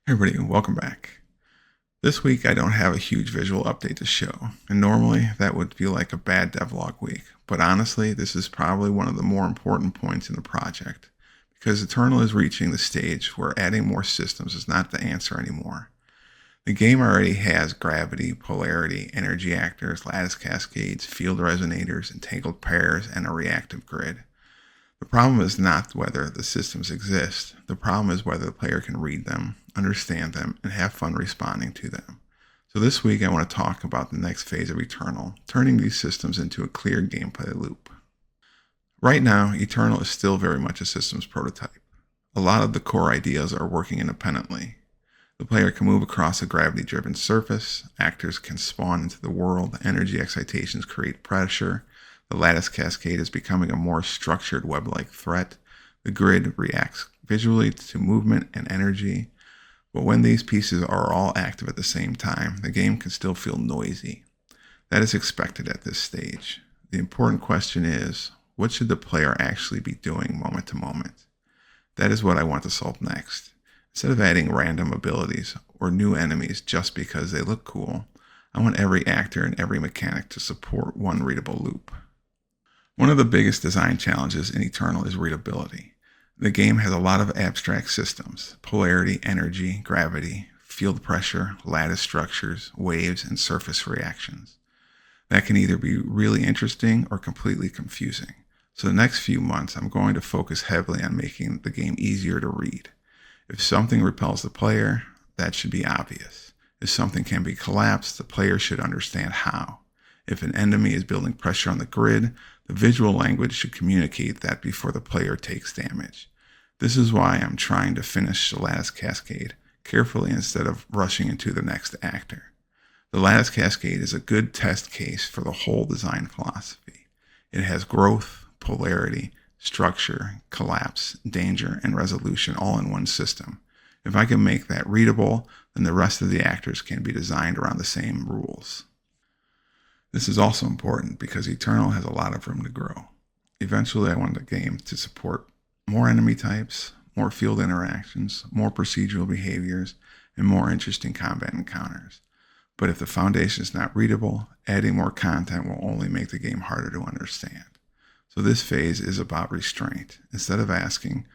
Hey everybody, welcome back. This week I don't have a huge visual update to show, and normally that would feel like a bad devlog week, but honestly this is probably one of the more important points in the project, because Eternal is reaching the stage where adding more systems is not the answer anymore. The game already has gravity, polarity, energy actors, lattice cascades, field resonators, entangled pairs, and a reactive grid. The problem is not whether the systems exist. The problem is whether the player can read them, understand them, and have fun responding to them. So this week I want to talk about the next phase of Eternal, turning these systems into a clear gameplay loop. Right now, Eternal is still very much a systems prototype. A lot of the core ideas are working independently. The player can move across a gravity-driven surface, actors can spawn into the world, energy excitations create pressure, the lattice cascade is becoming a more structured web-like threat. The grid reacts visually to movement and energy. But when these pieces are all active at the same time, the game can still feel noisy. That is expected at this stage. The important question is, what should the player actually be doing moment to moment? That is what I want to solve next. Instead of adding random abilities or new enemies just because they look cool, I want every actor and every mechanic to support one readable loop. One of the biggest design challenges in Eternal is readability. The game has a lot of abstract systems: polarity, energy, gravity, field pressure, lattice structures, waves, and surface reactions. That can either be really interesting or completely confusing. So the next few months, I'm going to focus heavily on making the game easier to read. If something repels the player, that should be obvious. If something can be collapsed, the player should understand how. If an enemy is building pressure on the grid, the visual language should communicate that before the player takes damage. This is why I'm trying to finish the lattice cascade carefully instead of rushing into the next actor. The lattice cascade is a good test case for the whole design philosophy. It has growth, polarity, structure, collapse, danger, and resolution all in one system. If I can make that readable, then the rest of the actors can be designed around the same rules. This is also important because Eternal has a lot of room to grow. Eventually I want the game to support more enemy types, more field interactions, more procedural behaviors, and more interesting combat encounters. But if the foundation is not readable, adding more content will only make the game harder to understand. So this phase is about restraint. Instead of asking,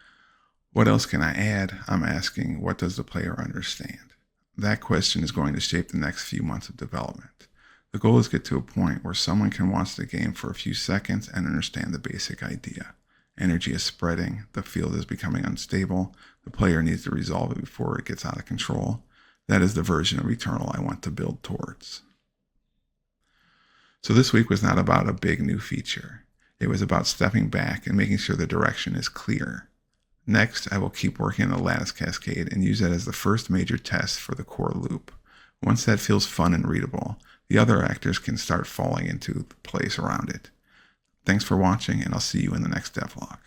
what else can I add? I'm asking, what does the player understand? That question is going to shape the next few months of development. The goal is to get to a point where someone can watch the game for a few seconds and understand the basic idea. Energy is spreading, the field is becoming unstable, the player needs to resolve it before it gets out of control. That is the version of Eternal I want to build towards. So this week was not about a big new feature. It was about stepping back and making sure the direction is clear. Next, I will keep working on the lattice cascade and use that as the first major test for the core loop. Once that feels fun and readable, the other actors can start falling into place around it. Thanks for watching, and I'll see you in the next devlog.